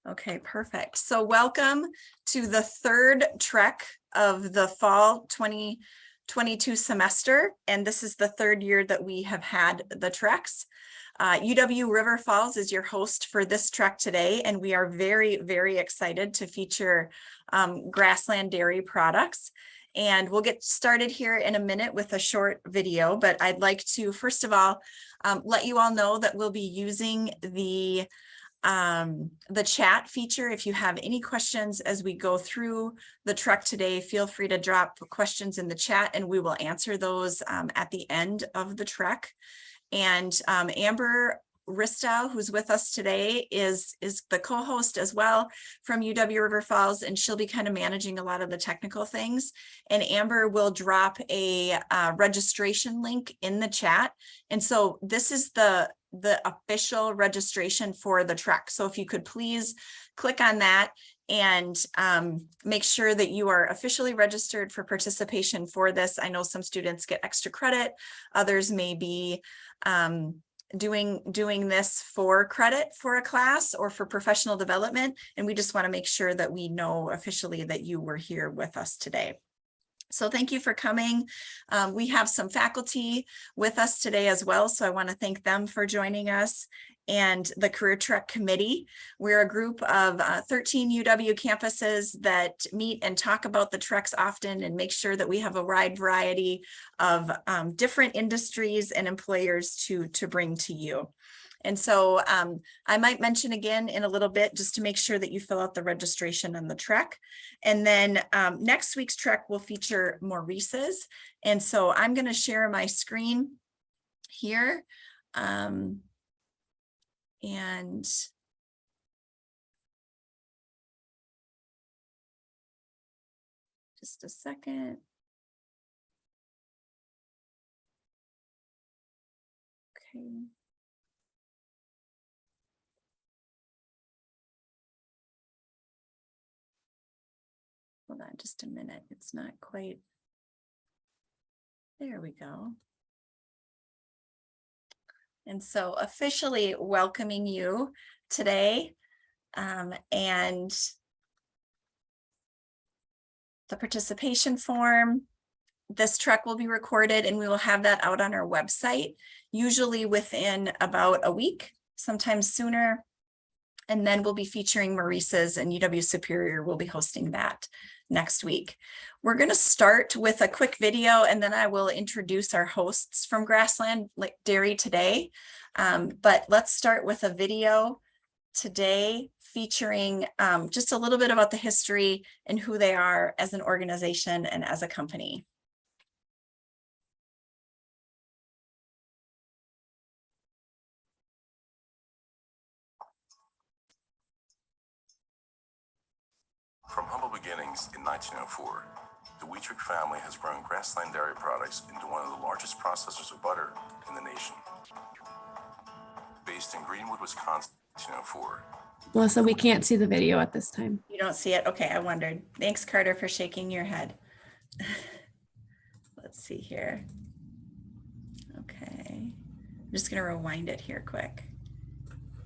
Okay, perfect. So welcome to the third trek of the fall 2022 semester. And this is the third year that we have had the treks. UW River Falls is your host for this trek today. And we are very, very excited to feature Grassland Dairy products. And we'll get started here in a minute with a short video, but I'd like to, first of all, let you all know that we'll be using the chat feature. If you have any questions as we go through the trek today, feel free to drop questions in the chat and we will answer those at the end of the trek. And Amber Ristow, who's with us today, is the co-host as well from UW River Falls, and she'll be kind of managing a lot of the technical things. And Amber will drop a registration link in the chat. And so this is the official registration for the trek. So if you could please click on that and make sure that you are officially registered for participation for this. I know some students get extra credit, others may be doing this for credit for a class or for professional development. And we just want to make sure that we know officially that you were here with us today. So thank you for coming. We have some faculty with us today as well. So I want to thank them for joining us and the Career Trek Committee. We're a group of 13 UW campuses that meet and talk about the treks often and make sure that we have a wide variety of different industries and employers to bring to you. And so I might mention again in a little bit, just to make sure that you fill out the registration on the trek. And then next week's trek will feature Maurice's. And so I'm going to share my screen here. And just a second. Okay. Hold on just a minute. It's not quite. There we go. And so officially welcoming you today and the participation form. This trek will be recorded and we will have that out on our website, usually within about a week, sometimes sooner. And then we'll be featuring Maurice's, and UW Superior will be hosting that next week. We're going to start with a quick video and then I will introduce our hosts from Grassland Dairy today. But let's start with a video today featuring just a little bit about the history and who they are as an organization and as a company. From humble beginnings in 1904, the Wuethrich family has grown Grassland Dairy products into one of the largest processors of butter in the nation. Based in Greenwood, Wisconsin, 1904. Melissa, we can't see the video at this time. You don't see it? Okay, I wondered. Thanks, Carter, for shaking your head. Let's see here. Okay, I'm just going to rewind it here quick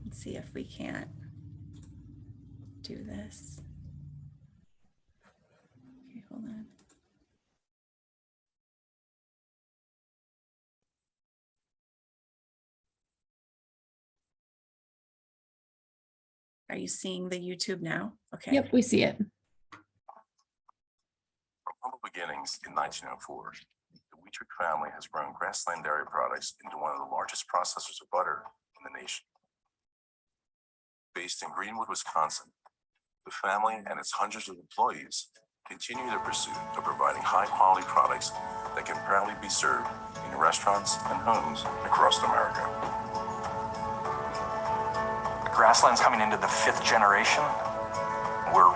and see if we can't do this. Okay, hold on. Are you seeing the YouTube now? Okay. Yep, we see it. From humble beginnings in 1904, the Wuethrich family has grown Grassland Dairy products into one of the largest processors of butter in the nation. Based in Greenwood, Wisconsin, the family and its hundreds of employees continue their pursuit of providing high-quality products that can proudly be served in restaurants and homes across America. Grassland's coming into the 5th generation. We're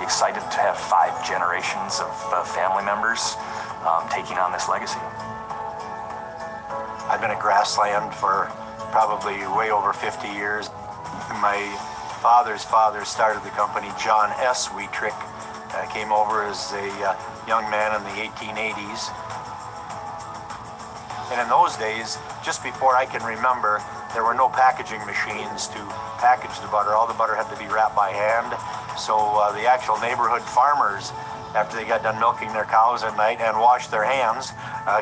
excited to have 5 generations of family members taking on this legacy. I've been at Grassland for probably way over 50 years. My father's father started the company, John S. Wuethrich, came over as a young man in the 1880s. And in those days, just before I can remember, There were no packaging machines to package the butter. All the butter had to be wrapped by hand. So the actual neighborhood farmers, after they got done milking their cows at night and washed their hands,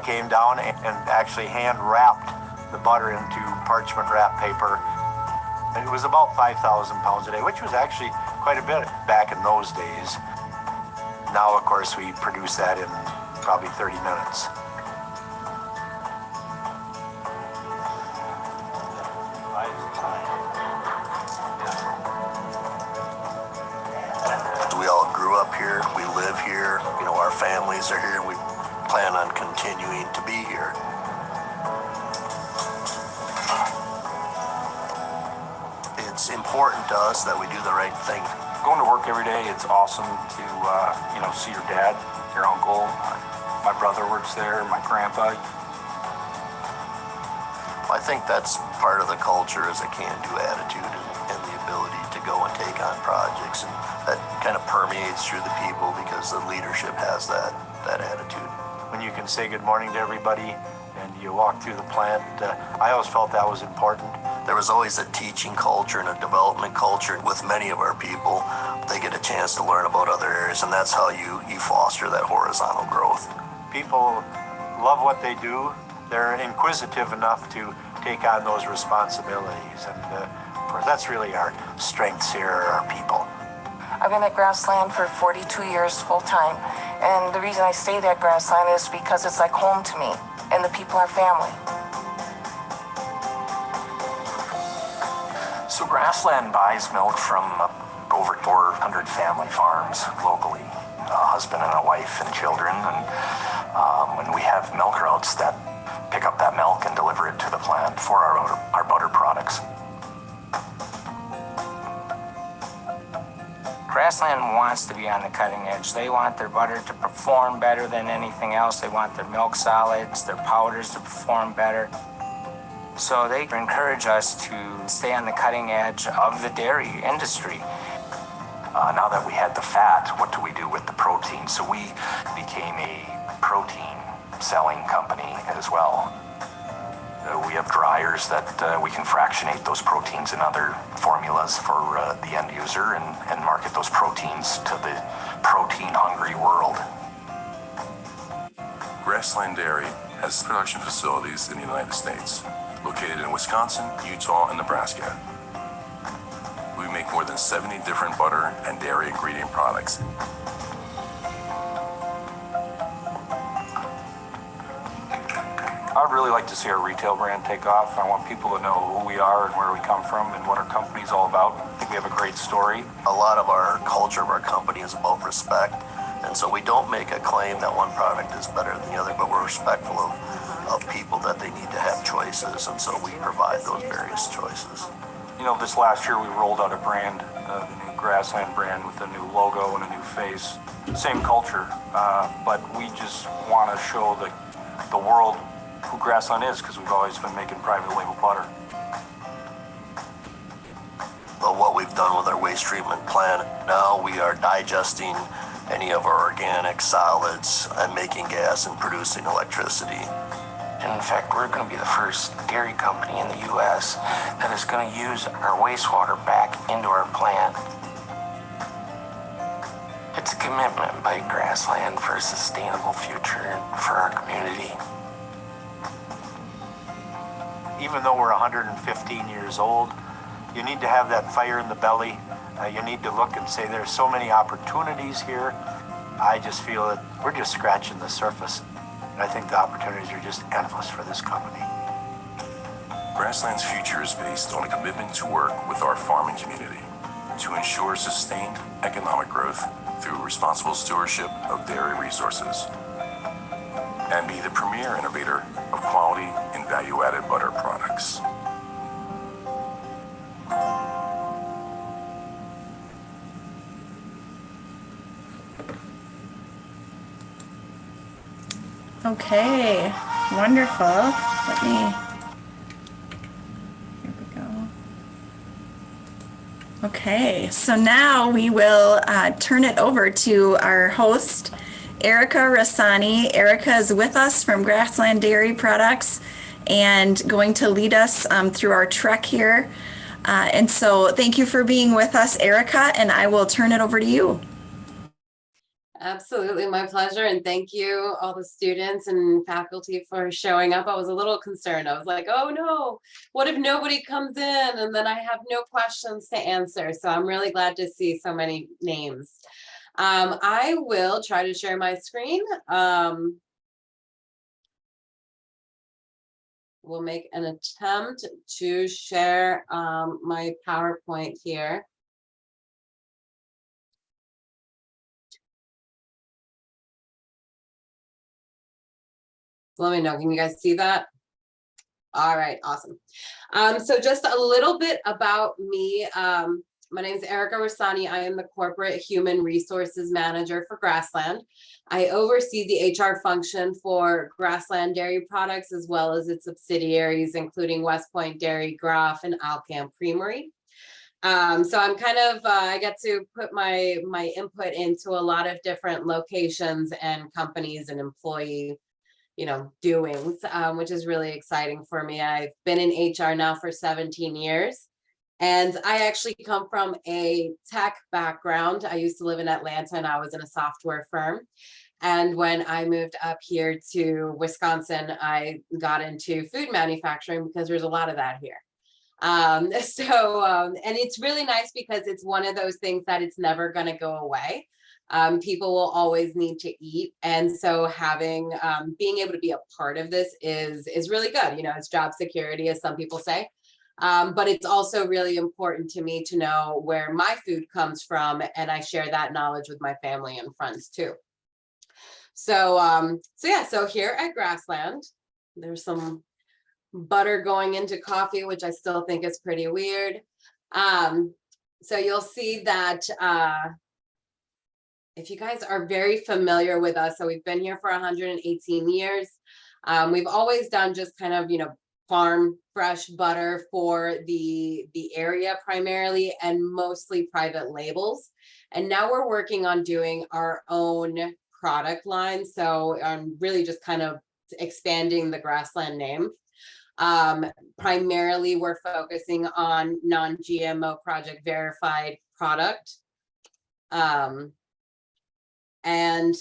came down and actually hand wrapped the butter into parchment wrap paper. And it was about 5,000 pounds a day, which was actually quite a bit back in those days. Now, of course, we produce that in probably 30 minutes. We all grew up here, we live here, you know, our families are here, and we plan on continuing to be here. It's important to us that we do the right thing. Going to work every day, it's awesome to, see your dad, your uncle. My brother works there, my grandpa. I think that's part of the culture is a can-do attitude and the ability to go and take on projects, and that kind of permeates through the people because the leadership has that attitude. When you can say good morning to everybody and you walk through the plant, I always felt that was important. There was always a teaching culture and a development culture with many of our people. They get a chance to learn about other areas, and that's how you foster that horizontal growth. People love what they do. They're inquisitive enough to take on those responsibilities, and of course, that's really our strengths here, our people. I've been at Grassland for 42 years full-time, and the reason I stayed at Grassland is because it's like home to me, and the people are family. So Grassland buys milk from over 400 family farms locally, a husband and a wife and children, and when we have milk routes that pick up that milk and deliver it to the plant for our butter products. Grassland wants to be on the cutting edge. They want their butter to perform better than anything else. They want their milk solids, their powders to perform better. So they encourage us to stay on the cutting edge of the dairy industry. Now that we had the fat, what do we do with the protein? So we became a protein selling company as well. We have dryers that we can fractionate those proteins in other formulas for the end user and market those proteins to the protein-hungry world. Grassland Dairy has production facilities in the United States, located in Wisconsin, Utah, and Nebraska. We make more than 70 different butter and dairy ingredient products. I'd really like to see our retail brand take off. I want people to know who we are and where we come from and what our company's all about. I think we have a great story. A lot of our culture of our company is about respect, and so we don't make a claim that one product is better than the other, but we're respectful of people that they need to have choices, and so we provide those various choices. You know, this last year we rolled out a brand, the new Grassland brand with a new logo and a new face. Same culture, but we just want to show the world who Grassland is, because we've always been making private label butter. Well, what we've done with our waste treatment plant, now we are digesting any of our organic solids and making gas and producing electricity. And in fact, we're going to be the first dairy company in the U.S. that is going to use our wastewater back into our plant. It's a commitment by Grassland for a sustainable future for our community. Even though we're 115 years old, you need to have that fire in the belly. You need to look and say there's so many opportunities here. I just feel that we're just scratching the surface. And I think the opportunities are just endless for this company. Grassland's future is based on a commitment to work with our farming community to ensure sustained economic growth through responsible stewardship of dairy resources, and be the premier innovator of quality and value-added butter products. Okay, wonderful. Here we go. Okay, so now we will turn it over to our host, Erica Rasani. Erica is with us from Grassland Dairy Products, and going to lead us through our trek here. And so thank you for being with us, Erica, and I will turn it over to you. Absolutely, my pleasure. And thank you, all the students and faculty, for showing up. I was a little concerned. I was like, oh no, what if nobody comes in and then I have no questions to answer? So I'm really glad to see so many names. I will try to share my screen. We'll make an attempt to share my PowerPoint here. Let me know, can you guys see that? All right, awesome. So just a little bit about me. My name is Erica Rasani. I am the Corporate Human Resources Manager for Grassland. I oversee the HR function for Grassland Dairy Products, as well as its subsidiaries, including West Point Dairy, Graf, and Alcam Creamery. So I'm kind of, I get to put my input into a lot of different locations and companies and employee doings, which is really exciting for me. I've been in HR now for 17 years, and I actually come from a tech background. I used to live in Atlanta, and I was in a software firm. And when I moved up here to Wisconsin, I got into food manufacturing because there's a lot of that here. And it's really nice because it's one of those things that it's never going to go away. People will always need to eat, and so having being able to be a part of this is really good. It's job security, as some people say, but it's also really important to me to know where my food comes from, and I share that knowledge with my family and friends too. So here at Grassland, there's some butter going into coffee, which I still think is pretty weird. So you'll see that if you guys are very familiar with us, so we've been here for 118 years. We've always done just kind of, farm fresh butter for the area primarily, and mostly private labels. And now we're working on doing our own product line. So I'm really just kind of expanding the Grassland name. Primarily, we're focusing on non-GMO project verified product. And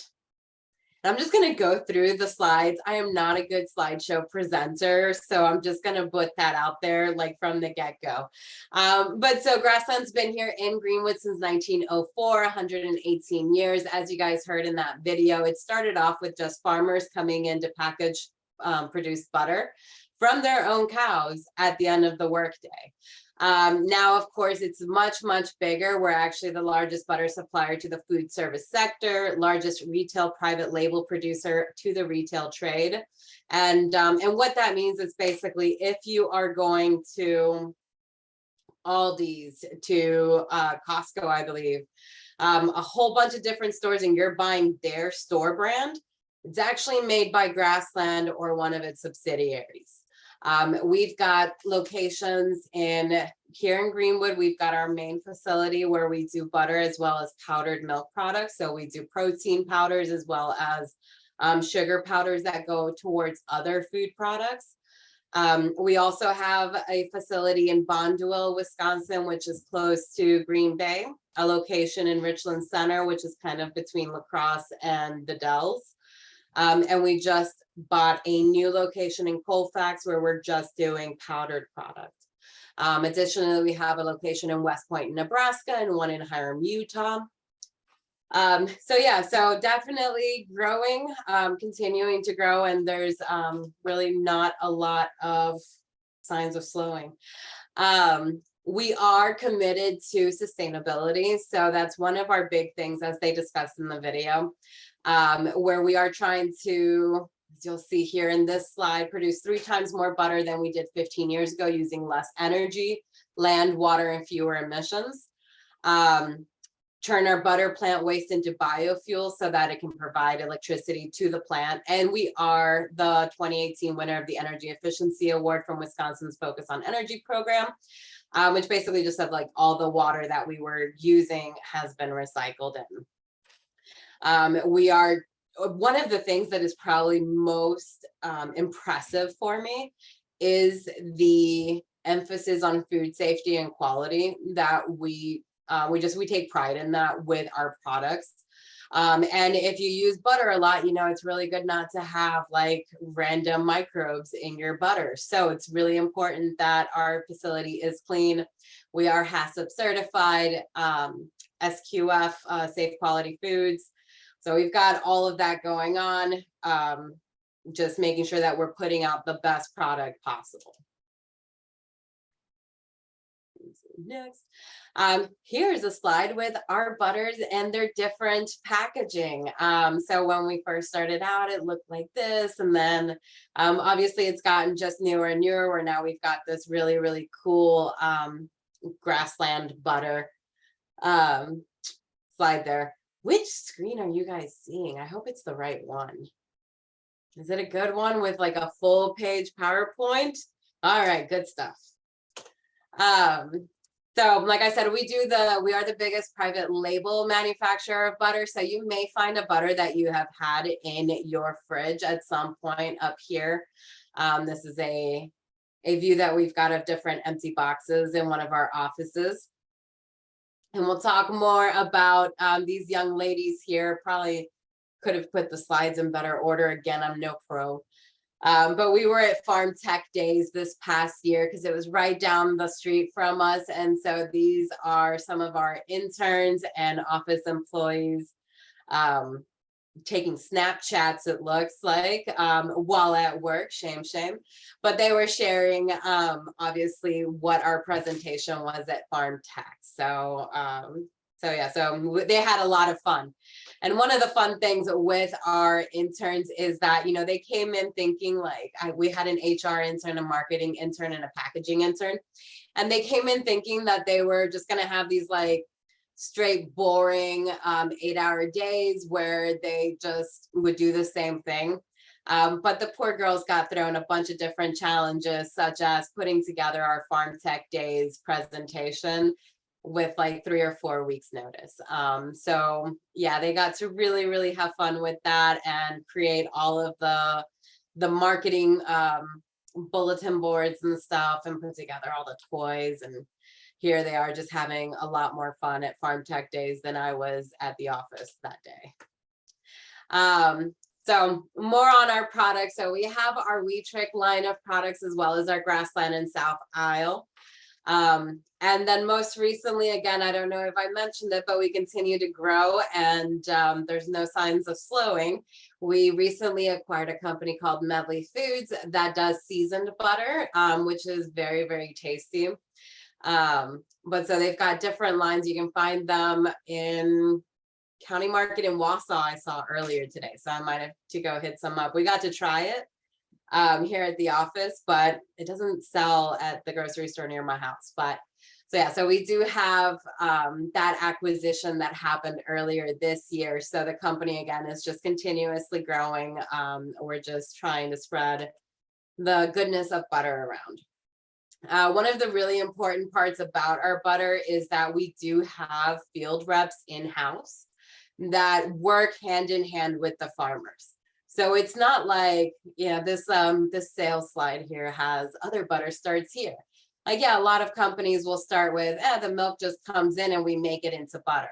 I'm just going to go through the slides. I am not a good slideshow presenter, so I'm just going to put that out there like from the get-go. But so Grassland's been here in Greenwood since 1904, 118 years. As you guys heard in that video, it started off with just farmers coming in to package produced butter from their own cows at the end of the workday. Now, of course, it's much, much bigger. We're actually the largest butter supplier to the food service sector, largest retail private label producer to the retail trade. And what that means is basically if you are going to Aldi's, to Costco, I believe, a whole bunch of different stores, and you're buying their store brand, it's actually made by Grassland or one of its subsidiaries. We've got locations here in Greenwood. We've got our main facility where we do butter as well as powdered milk products. So we do protein powders as well as sugar powders that go towards other food products. We also have a facility in Bondwell, Wisconsin, which is close to Green Bay, a location in Richland Center, which is kind of between La Crosse and the Dells. And we just bought a new location in Colfax where we're just doing powdered product. Additionally, we have a location in West Point, Nebraska, and one in Hiram, Utah. So definitely growing, continuing to grow, and there's really not a lot of signs of slowing. We are committed to sustainability. So that's one of our big things, as they discussed in the video, where we are trying to, as you'll see here in this slide, produce 3 times more butter than we did 15 years ago using less energy, land, water, and fewer emissions. Turn our butter plant waste into biofuel so that it can provide electricity to the plant. And we are the 2018 winner of the Energy Efficiency Award from Wisconsin's Focus on Energy program, which basically just said like all the water that we were using has been recycled in. We are, one of the things that is probably most impressive for me is the emphasis on food safety and quality that we take pride in that with our products. And if you use butter a lot, it's really good not to have like random microbes in your butter. So it's really important that our facility is clean. We are HACCP certified, SQF, Safe Quality Foods. So we've got all of that going on, just making sure that we're putting out the best product possible. Next. Here's a slide with our butters and their different packaging. So when we first started out, it looked like this, and then obviously it's gotten just newer and newer, where now we've got this really, really cool Grassland butter slide there. Which screen are you guys seeing? I hope it's the right one. Is it a good one with like a full page PowerPoint? All right, good stuff. So like I said, we are the biggest private label manufacturer of butter. So you may find a butter that you have had in your fridge at some point up here. This is a view that we've got of different empty boxes in one of our offices. And we'll talk more about these young ladies here. Probably could have put the slides in better order. Again, I'm no pro. But we were at Farm Tech Days this past year because it was right down the street from us. And so these are some of our interns and office employees taking Snapchats, it looks like, while at work. Shame. But they were sharing, obviously, what our presentation was at Farm Tech. So they had a lot of fun. And one of the fun things with our interns is that, they came in thinking like, we had an HR intern, a marketing intern, and a packaging intern. And they came in thinking that they were just going to have these like straight boring 8-hour days where they just would do the same thing. But the poor girls got thrown a bunch of different challenges, such as putting together our Farm Tech Days presentation with like 3 or 4 weeks notice. So yeah, they got to really, really have fun with that and create all of the marketing bulletin boards and stuff and put together all the toys. And here they are just having a lot more fun at Farm Tech Days than I was at the office that day. So more on our products. So we have our Wuethrich line of products as well as our Grassland and South Isle. And then most recently, again, I don't know if I mentioned it, but we continue to grow and there's no signs of slowing. We recently acquired a company called Medley Foods that does seasoned butter, which is very, very tasty. But so they've got different lines. You can find them in County Market in Wausau, I saw earlier today. So I might have to go hit some up. We got to try it here at the office, but it doesn't sell at the grocery store near my house. But so yeah, so we do have that acquisition that happened earlier this year. So the company again is just continuously growing. We're just trying to spread the goodness of butter around. One of the really important parts about our butter is that we do have field reps in-house that work hand in hand with the farmers. So it's not like, this sales slide here has other butter starts here. Like, yeah, a lot of companies will start with, the milk just comes in and we make it into butter.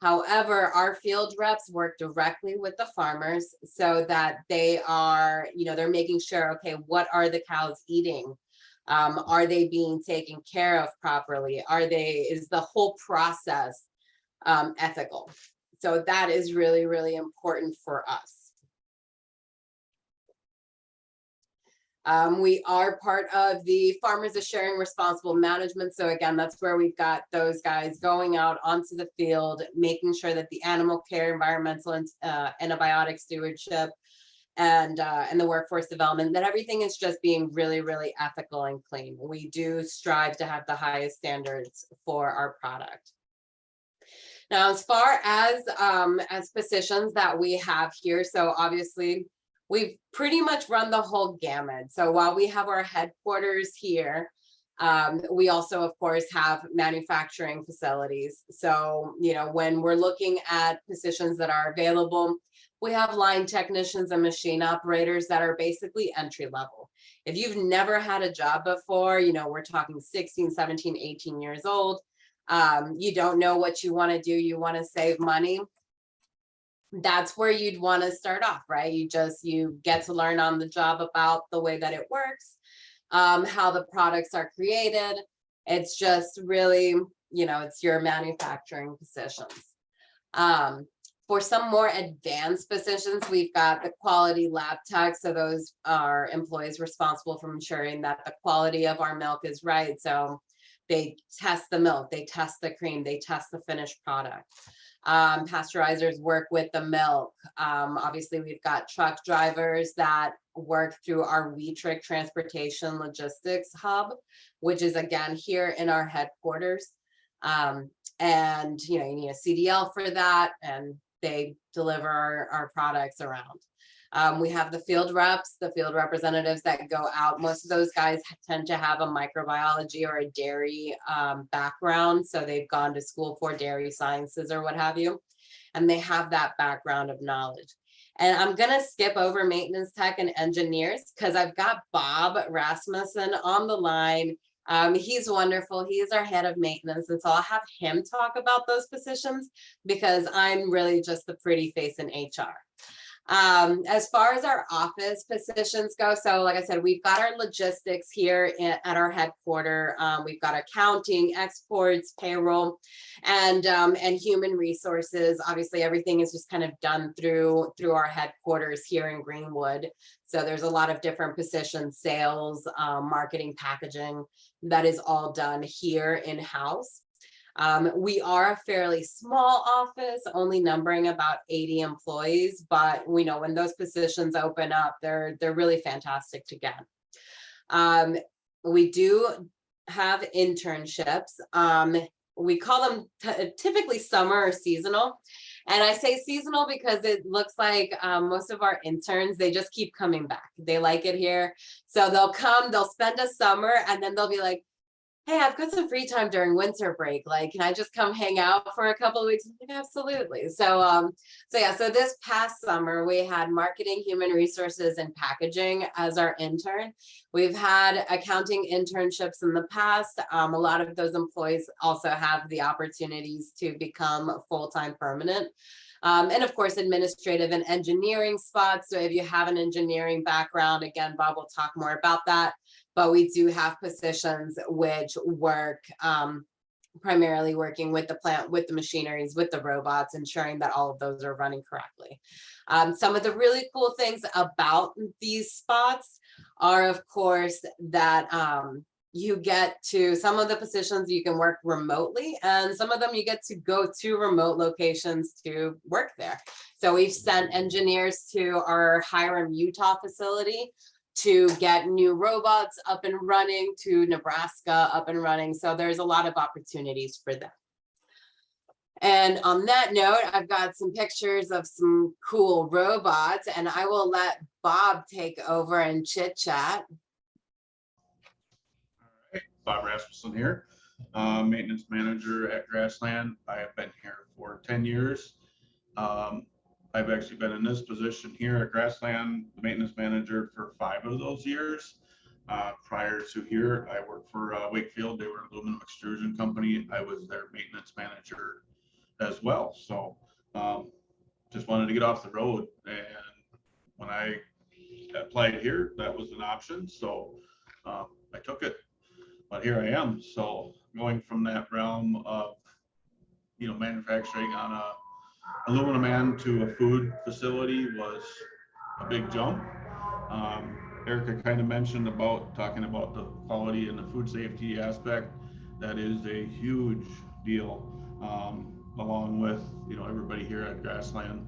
However, our field reps work directly with the farmers so that they are, they're making sure, okay, what are the cows eating? Are they being taken care of properly? Is the whole process ethical? So that is really, really important for us. We are part of the Farmers Assuring Responsible Management. So again, that's where we've got those guys going out onto the field, making sure that the animal care, environmental and antibiotic stewardship, and the workforce development, that everything is just being really, really ethical and clean. We do strive to have the highest standards for our product. Now, as far as positions that we have here, so obviously we've pretty much run the whole gamut. So while we have our headquarters here, we also, of course, have manufacturing facilities. So, when we're looking at positions that are available, we have line technicians and machine operators that are basically entry level. If you've never had a job before, you know, we're talking 16, 17, 18 years old, you don't know what you want to do, you want to save money, that's where you'd want to start off, right? You get to learn on the job about the way that it works, how the products are created. It's just really, you know, it's your manufacturing positions. For some more advanced positions, we've got the quality lab tech. So those are employees responsible for ensuring that the quality of our milk is right. So they test the milk, they test the cream, they test the finished product. Pasteurizers work with the milk. Obviously, we've got truck drivers that work through our Wuethrich Transportation Logistics Hub, which is again here in our headquarters. And you know, you need a CDL for that, and they deliver our products around. We have the field reps, the field representatives that go out. Most of those guys tend to have a microbiology or a dairy background. So they've gone to school for dairy sciences or what have you, and they have that background of knowledge. And I'm gonna skip over maintenance tech and engineers because I've got Bob Rasmussen on the line. He's wonderful. He is our head of maintenance. And so I'll have him talk about those positions because I'm really just the pretty face in HR. As far as our office positions go, so like I said, we've got our logistics here at our headquarters. We've got accounting, exports, payroll, and human resources. Obviously, everything is just kind of done through our headquarters here in Greenwood. So there's a lot of different positions, sales, marketing, packaging, that is all done here in-house. We are a fairly small office, only numbering about 80 employees, but we know when those positions open up, they're really fantastic to get. We do have internships. We call them typically summer or seasonal. And I say seasonal because it looks like most of our interns, they just keep coming back. They like it here. So they'll come, they'll spend a summer, and then they'll be like, hey, I've got some free time during winter break. Like, can I just come hang out for a couple of weeks? I'm like, absolutely. So this past summer, we had marketing, human resources, and packaging as our intern. We've had accounting internships in the past. A lot of those employees also have the opportunities to become full-time permanent. And of course, administrative and engineering spots. So if you have an engineering background, again, Bob will talk more about that. But we do have positions which work primarily working with the plant, with the machineries, with the robots, ensuring that all of those are running correctly. Some of the really cool things about these spots are, of course, that you get to, some of the positions you can work remotely, and some of them you get to go to remote locations to work there. So we've sent engineers to our Hiram, Utah facility to get new robots up and running, to Nebraska up and running. So there's a lot of opportunities for them. And on that note, I've got some pictures of some cool robots, and I will let Bob take over and chit chat. Bob Rasmussen here, maintenance manager at Grassland. I have been here for 10 years. I've actually been in this position here at Grassland, the maintenance manager, for 5 of those years. Prior to here, I worked for Wakefield. They were an aluminum extrusion company. I was their maintenance manager as well. So just wanted to get off the road. And when I applied here, that was an option. So I took it. But here I am. So going from that realm of, manufacturing on a aluminum end to a food facility was a big jump. Erica kind of mentioned about talking about the quality and the food safety aspect. That is a huge deal, along with, everybody here at Grassland,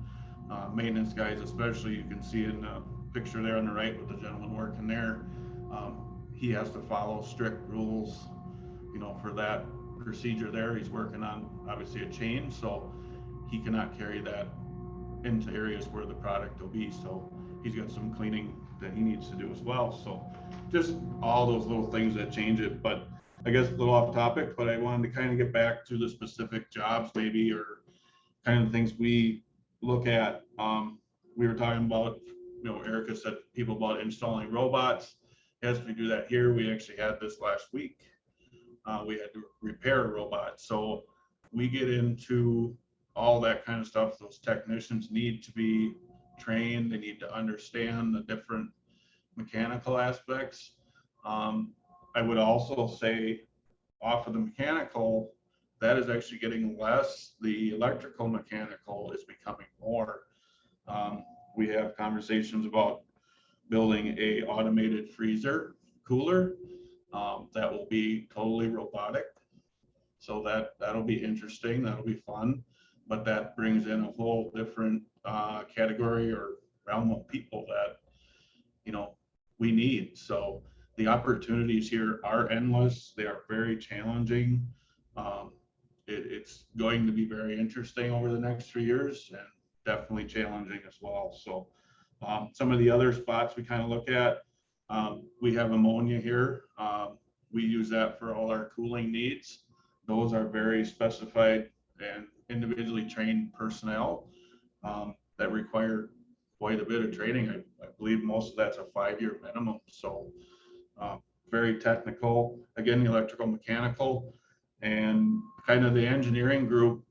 maintenance guys, especially. You can see in the picture there on the right with the gentleman working there. He has to follow strict rules, for that procedure there. He's working on obviously a change, so he cannot carry that into areas where the product will be. So he's got some cleaning that he needs to do as well. So just all those little things that change it. But I guess a little off topic, but I wanted to kind of get back to the specific jobs maybe, or kind of things we look at. We were talking about, Erica said people about installing robots. As we do that here, we actually had this last week. We had to repair a robot. So we get into all that kind of stuff. Those technicians need to be trained. They need to understand the different mechanical aspects. I would also say off of the mechanical, that is actually getting less. The electrical mechanical is becoming more. We have conversations about building a automated freezer cooler that will be totally robotic. So that'll be interesting. That'll be fun. But that brings in a whole different category or realm of people that, you know, we need. So the opportunities here are endless. They are very challenging. It's going to be very interesting over the next 3 years and definitely challenging as well. So some of the other spots we kind of look at, we have ammonia here. We use that for all our cooling needs. Those are very specified and individually trained personnel that require quite a bit of training. I believe most of that's a 5-year minimum. So very technical, again, the electrical, mechanical, and kind of the engineering group.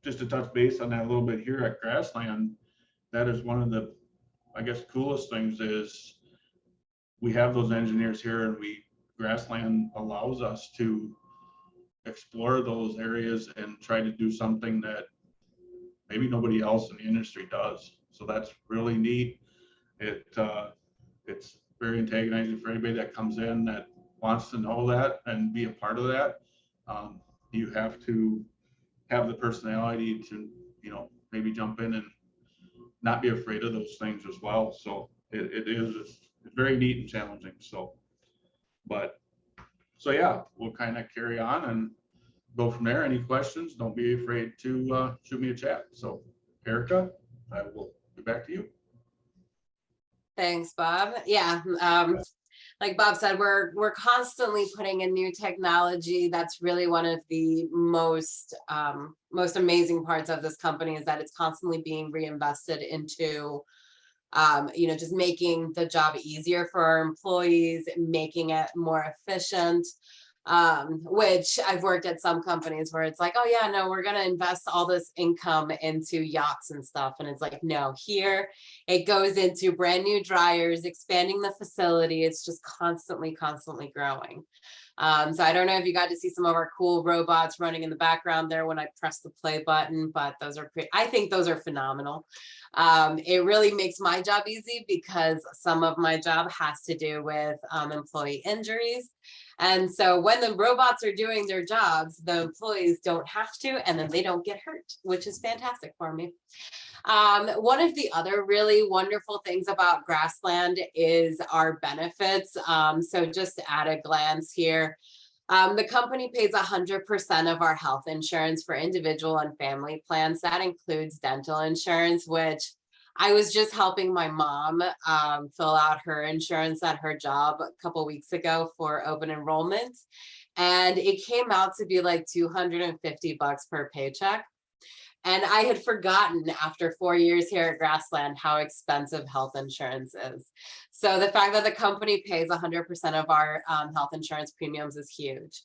Just to touch base on that a little bit here at Grassland, that is one of the, I guess, coolest things is we have those engineers here, and Grassland allows us to explore those areas and try to do something that maybe nobody else in the industry does. So that's really neat. It's very antagonizing for anybody that comes in that wants to know that and be a part of that. You have to have the personality to, you know, maybe jump in and not be afraid of those things as well. So it's very neat and challenging. So yeah, we'll kind of carry on and go from there. Any questions? Don't be afraid to shoot me a chat. So Erica, I will be back to you. Thanks, Bob. Yeah, like Bob said, we're constantly putting in new technology. That's really one of the most amazing parts of this company, is that it's constantly being reinvested into just making the job easier for our employees, making it more efficient. Which I've worked at some companies where it's like, oh yeah, no, we're going to invest all this income into yachts and stuff. And it's like, no, here it goes into brand new dryers, expanding the facility. It's just constantly growing. So I don't know if you got to see some of our cool robots running in the background there when I press the play button, but those are I think those are phenomenal. It really makes my job easy because some of my job has to do with employee injuries. And so when the robots are doing their jobs, the employees don't have to, and then they don't get hurt, which is fantastic for me. One of the other really wonderful things about Grassland is our benefits. So just at a glance here, the company pays 100% of our health insurance for individual and family plans. That includes dental insurance, which I was just helping my mom fill out her insurance at her job a couple weeks ago for open enrollment. And it came out to be like $250 per paycheck. And I had forgotten after 4 years here at Grassland how expensive health insurance is. So the fact that the company pays 100% of our health insurance premiums is huge.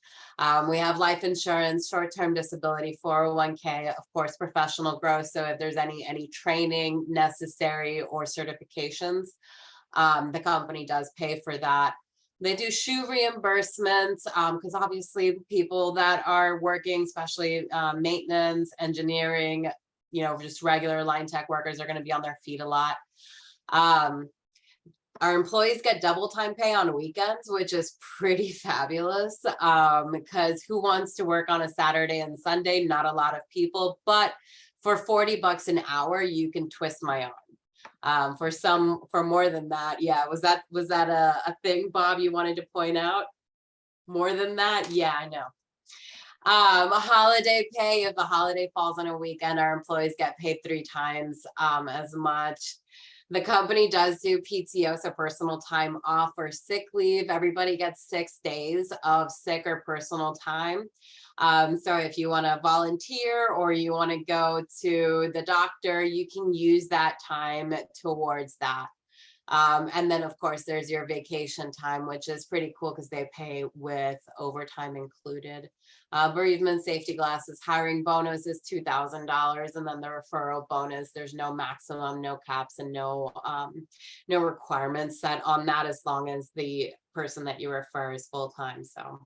We have life insurance, short-term disability, 401k, of course, professional growth. So if there's any training necessary or certifications, the company does pay for that. They do shoe reimbursements because obviously people that are working, especially maintenance, engineering, just regular line tech workers are going to be on their feet a lot. Our employees get double time pay on weekends, which is pretty fabulous because who wants to work on a Saturday and Sunday? Not a lot of people, but for $40 an hour, you can twist my arm. For more than that. Yeah. Was that a thing, Bob, you wanted to point out? More than that? Yeah, I know. A holiday pay, if the holiday falls on a weekend, our employees get paid 3 times as much. The company does do PTO, so personal time off or sick leave. Everybody gets 6 days of sick or personal time. So if you want to volunteer or you want to go to the doctor, you can use that time towards that. And then of course there's your vacation time, which is pretty cool because they pay with overtime included. Bereavement safety glasses, hiring bonus is $2,000, and then the referral bonus, there's no maximum, no caps, and no requirements set on that as long as the person that you refer is full-time. So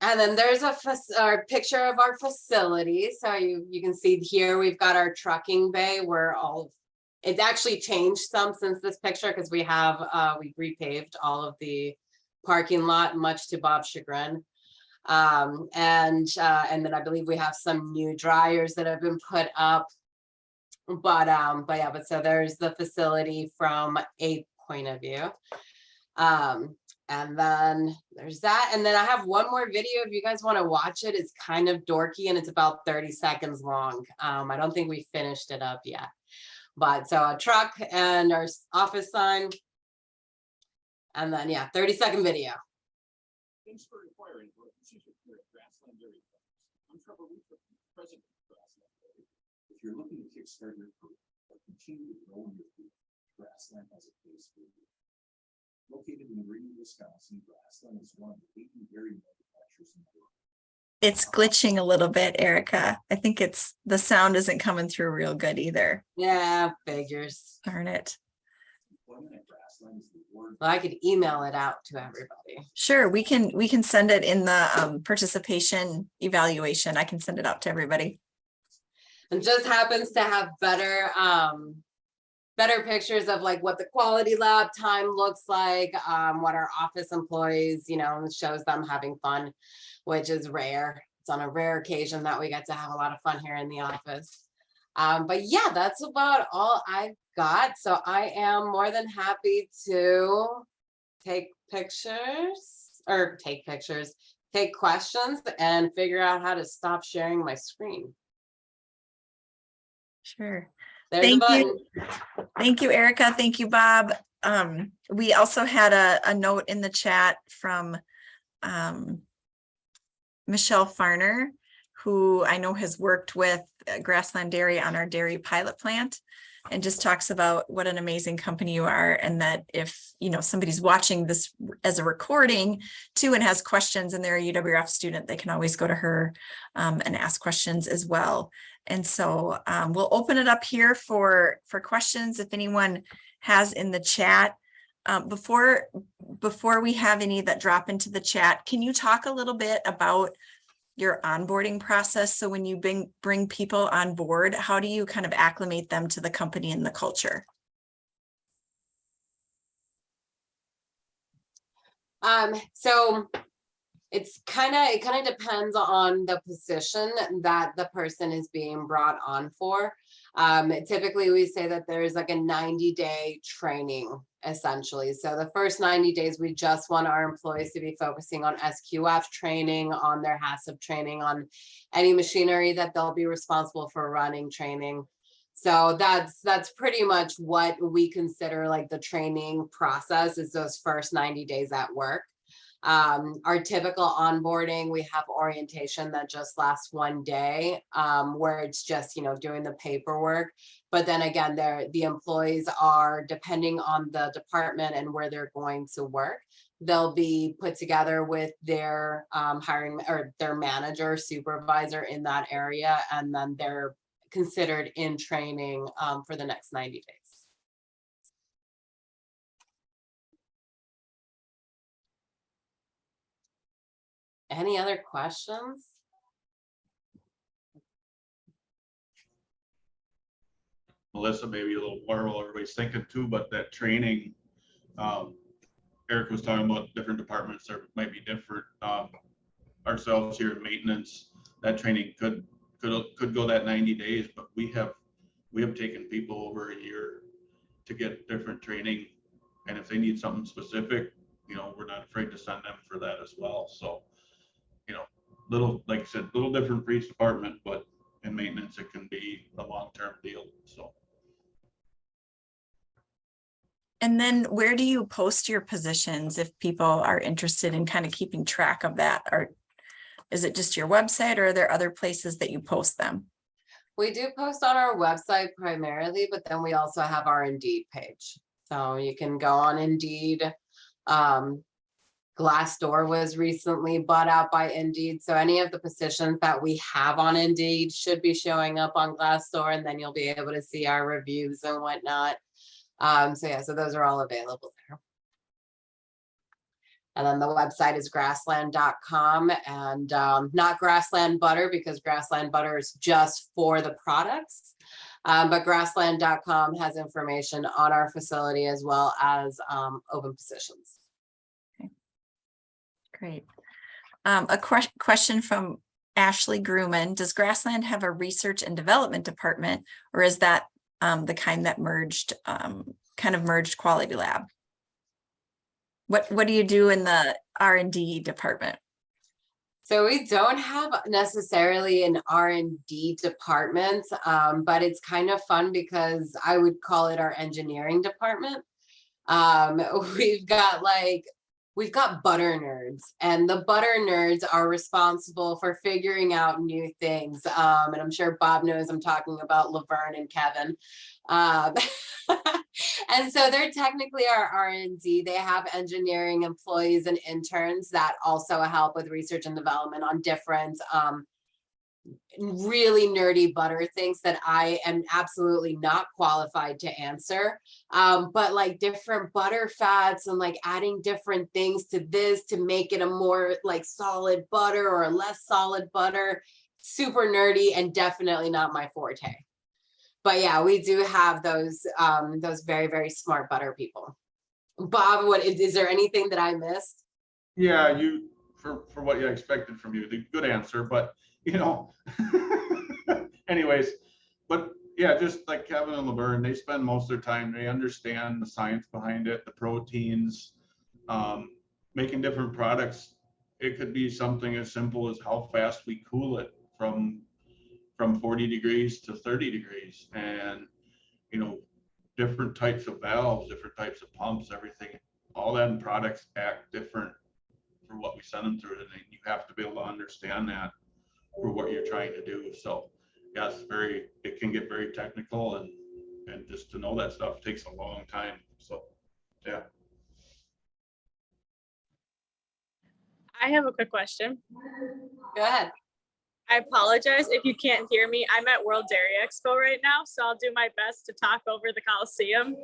and then there's a picture of our facility. So you can see here we've got our trucking bay where it's actually changed some since this picture because we repaved all of the parking lot, much to Bob's chagrin. And then I believe we have some new dryers that have been put up. But so there's the facility from a point of view. And then there's that. And then I have one more video if you guys want to watch it. It's kind of dorky and it's about 30 seconds long. I don't think we finished it up yet. But so a truck and our office sign. And then, yeah, 30-second video. Thanks for inquiring for a position here at Grassland Dairy. I'm Trevor Wuethrich, president of Grassland Dairy. If you're looking to kickstart your career or continue to grow in your career, Grassland has a place for you. Located in Green, Wisconsin, Grassland is one of the leading dairy manufacturers in the world. It's glitching a little bit, Erica. I think the sound isn't coming through real good either. Yeah, figures. Darn it. Well, I could email it out to everybody. Sure, we can send it in the participation evaluation. I can send it out to everybody. And just happens to have better pictures of like what the quality lab time looks like, what our office employees, shows them having fun, which is rare. It's on a rare occasion that we get to have a lot of fun here in the office. But yeah, that's about all I've got. So I am more than happy to take questions and figure out how to stop sharing my screen. Sure. There's a button. Thank you, Erica. Thank you, Bob. We also had a note in the chat from Michelle Farner, who I know has worked with Grassland Dairy on our dairy pilot plant, and just talks about what an amazing company you are, and that if somebody's watching this as a recording too and has questions and they're a UWF student, they can always go to her and ask questions as well. And so we'll open it up here for questions if anyone has in the chat. Before we have any that drop into the chat, can you talk a little bit about your onboarding process? So when you bring people on board, how do you kind of acclimate them to the company and the culture? So it kind of depends on the position that the person is being brought on for. Typically we say that there's like a 90-day training essentially. So the first 90 days, we just want our employees to be focusing on SQF training, on their HACCP training, on any machinery that they'll be responsible for running training. So that's pretty much what we consider like the training process, is those first 90 days at work. Our typical onboarding, we have orientation that just lasts one day, where it's just, doing the paperwork. But then again, the employees are, depending on the department and where they're going to work, they'll be put together with their hiring or their manager, supervisor in that area, and then they're considered in training for the next 90 days. Any other questions? Melissa, maybe a little more while everybody's thinking too, but that training, Eric was talking about different departments that might be different. Ourselves here in maintenance, that training could go that 90 days, but we have taken people over a year to get different training, and if they need something specific, we're not afraid to send them for that as well. So, little, like I said, little different for each department, but in maintenance it can be a long-term deal. So. And then where do you post your positions if people are interested in kind of keeping track of that? Or is it just your website, or are there other places that you post them? We do post on our website primarily, but then we also have our Indeed page. So you can go on Indeed. Glassdoor was recently bought out by Indeed. So any of the positions that we have on Indeed should be showing up on Glassdoor, and then you'll be able to see our reviews and whatnot. So yeah, so those are all available there. And then the website is grassland.com, and not Grassland Butter, because Grassland Butter is just for the products. But grassland.com has information on our facility as well as open positions. Great. A question from Ashley Grumman. Does Grassland have a research and development department, or is that the kind that merged quality lab? What do you do in the R&D department? So we don't have necessarily an R&D department, but it's kind of fun because I would call it our engineering department. We've got butter nerds, and the butter nerds are responsible for figuring out new things. And I'm sure Bob knows I'm talking about Laverne and Kevin. And so they're technically our R&D. They have engineering employees and interns that also help with research and development on different really nerdy butter things that I am absolutely not qualified to answer. But like different butter fats and like adding different things to this to make it a more like solid butter or a less solid butter, super nerdy and definitely not my forte. But yeah, we do have those very, very smart butter people. Bob, is there anything that I missed? Yeah, for what you expected from you, the good answer, but anyways, but yeah, just like Kevin and Laverne, they spend most of their time, they understand the science behind it, the proteins, making different products. It could be something as simple as how fast we cool it from 40 degrees to 30 degrees, and different types of valves, different types of pumps, everything, all them products act different for what we send them through, and you have to be able to understand that for what you're trying to do. So yes, it can get very technical, and just to know that stuff takes a long time. So yeah. I have a quick question. Go ahead. I apologize if you can't hear me. I'm at World Dairy Expo right now, so I'll do my best to talk over the Coliseum.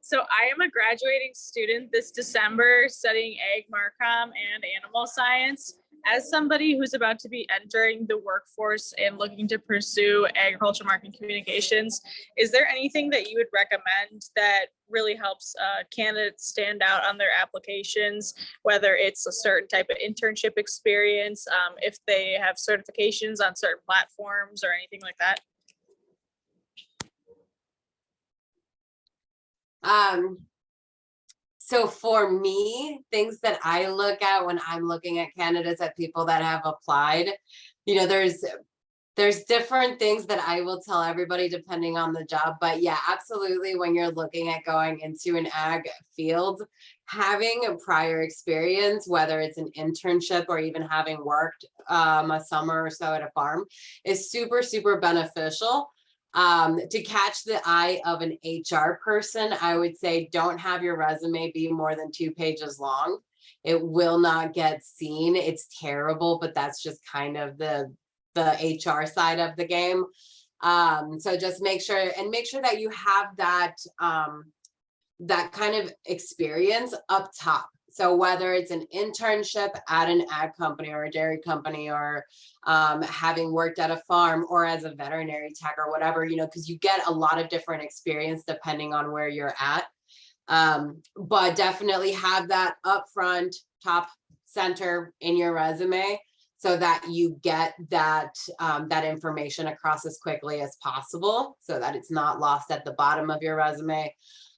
So I am a graduating student this December studying Ag Marcom and Animal Science. As somebody who's about to be entering the workforce and looking to pursue agriculture marketing communications, is there anything that you would recommend that really helps candidates stand out on their applications, whether it's a certain type of internship experience, if they have certifications on certain platforms or anything like that? So for me, things that I look at when I'm looking at candidates, at people that have applied, there's different things that I will tell everybody depending on the job. But yeah, absolutely. When you're looking at going into an ag field, having a prior experience, whether it's an internship or even having worked a summer or so at a farm, is super, super beneficial. To catch the eye of an HR person, I would say don't have your resume be more than 2 pages long. It will not get seen. It's terrible, but that's just kind of the HR side of the game. So just make sure that you have that kind of experience up top. So whether it's an internship at an ag company or a dairy company, or having worked at a farm or as a veterinary tech or whatever, because you get a lot of different experience depending on where you're at. But definitely have that up front, top center in your resume, so that you get that information across as quickly as possible, so that it's not lost at the bottom of your resume.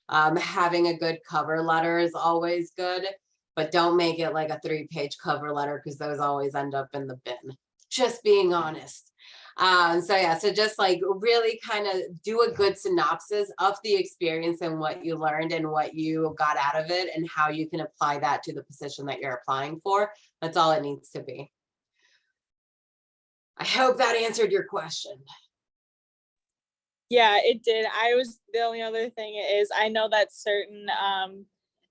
Having a good cover letter is always good, but don't make it like a 3-page cover letter, because those always end up in the bin. Just being honest. So just like really kind of do a good synopsis of the experience and what you learned and what you got out of it and how you can apply that to the position that you're applying for. That's all it needs to be. I hope that answered your question. Yeah, it did. The only other thing is I know that certain,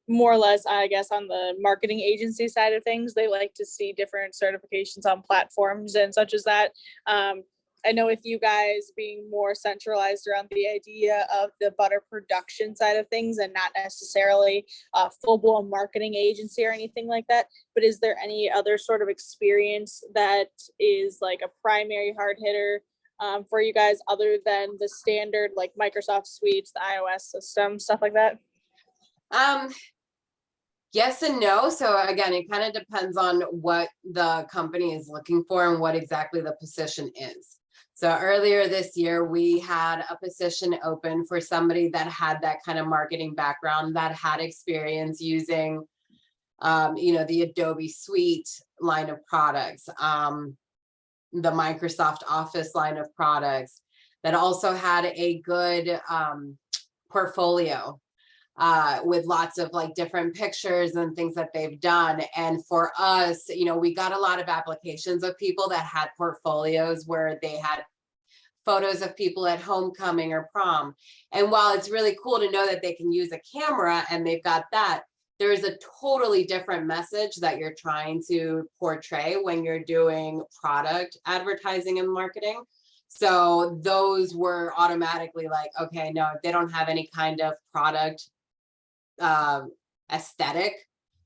more or less, I guess, on the marketing agency side of things, they like to see different certifications on platforms and such as that. I know with you guys being more centralized around the idea of the butter production side of things and not necessarily a full-blown marketing agency or anything like that, but is there any other sort of experience that is like a primary hard hitter for you guys other than the standard like Microsoft suites, the iOS system, stuff like that? Yes and no. So again, it kind of depends on what the company is looking for and what exactly the position is. So earlier this year, we had a position open for somebody that had that kind of marketing background, that had experience using, the Adobe Suite line of products, the Microsoft Office line of products, that also had a good portfolio with lots of like different pictures and things that they've done. And for us, we got a lot of applications of people that had portfolios where they had photos of people at homecoming or prom. And while it's really cool to know that they can use a camera and they've got that, there is a totally different message that you're trying to portray when you're doing product advertising and marketing. So those were automatically like, okay, no, if they don't have any kind of product aesthetic,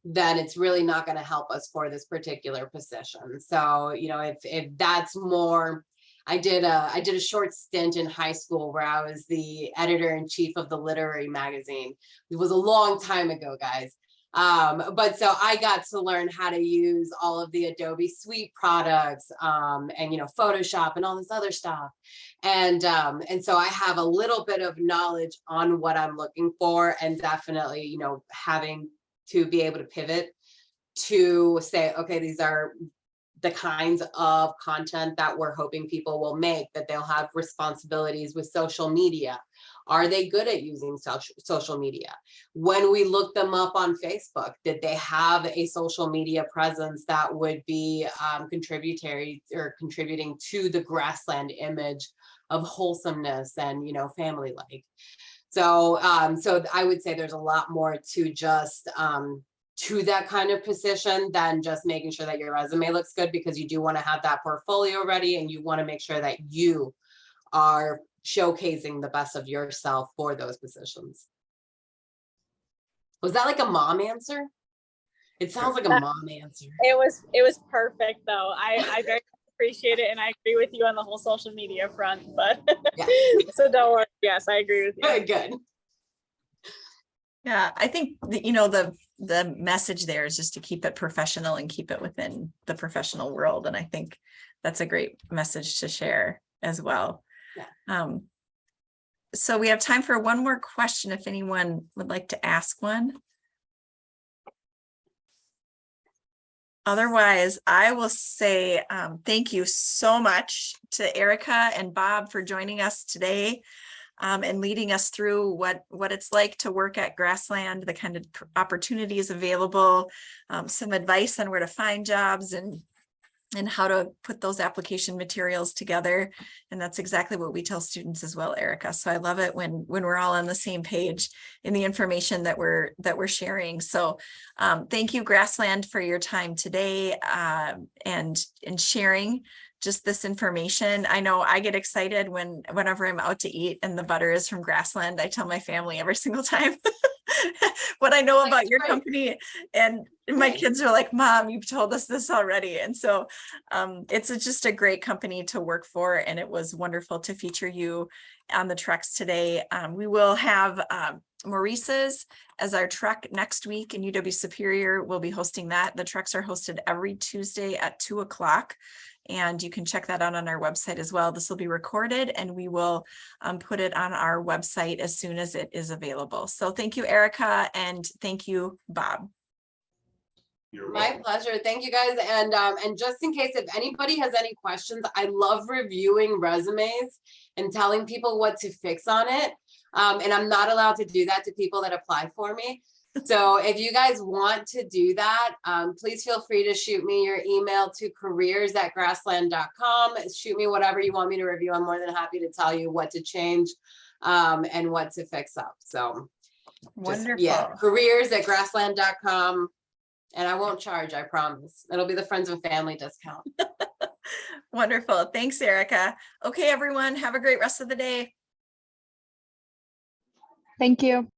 then it's really not going to help us for this particular position. So, if that's more, I did a short stint in high school where I was the editor-in-chief of the literary magazine. It was a long time ago, guys. But so I got to learn how to use all of the Adobe Suite products, and Photoshop and all this other stuff. And so I have a little bit of knowledge on what I'm looking for, and definitely, having to be able to pivot to say, okay, these are the kinds of content that we're hoping people will make, that they'll have responsibilities with social media. Are they good at using social media? When we look them up on Facebook, did they have a social media presence that would be contributing to the Grassland image of wholesomeness and, family-like? So I would say there's a lot more to just to that kind of position than just making sure that your resume looks good, because you do want to have that portfolio ready and you want to make sure that you are showcasing the best of yourself for those positions. Was that like a mom answer? It sounds like a mom answer. It was perfect though. I very appreciate it, and I agree with you on the whole social media front, but yeah. So don't worry. Yes, I agree with you. Good. Yeah, I think the message there is just to keep it professional and keep it within the professional world. And I think that's a great message to share as well. Yeah. So we have time for one more question if anyone would like to ask one. Otherwise, I will say thank you so much to Erica and Bob for joining us today. And leading us through what it's like to work at Grassland, the kind of opportunities available, some advice on where to find jobs and how to put those application materials together. And that's exactly what we tell students as well, Erica. So I love it when we're all on the same page in the information that we're sharing. So thank you, Grassland, for your time today and sharing just this information. I know I get excited whenever I'm out to eat and the butter is from Grassland. I tell my family every single time what I know about your company, and my kids are like, Mom, you've told us this already. And so it's just a great company to work for, and it was wonderful to feature you on the treks today. We will have Maurice's as our trek next week in UW Superior. We'll be hosting that. The treks are hosted every Tuesday at 2:00. And you can check that out on our website as well. This will be recorded and we will put it on our website as soon as it is available. So thank you, Erica, and thank you, Bob. My pleasure. Thank you, guys. And just in case if anybody has any questions, I love reviewing resumes and telling people what to fix on it. And I'm not allowed to do that to people that apply for me. So if you guys want to do that, please feel free to shoot me your email to careers@grassland.com. Shoot me whatever you want me to review. I'm more than happy to tell you what to change and what to fix up. So Wonderful. yeah, careers@grassland.com. And I won't charge, I promise. It'll be the friends and family discount. Wonderful. Thanks, Erica. Okay, everyone, have a great rest of the day. Thank you.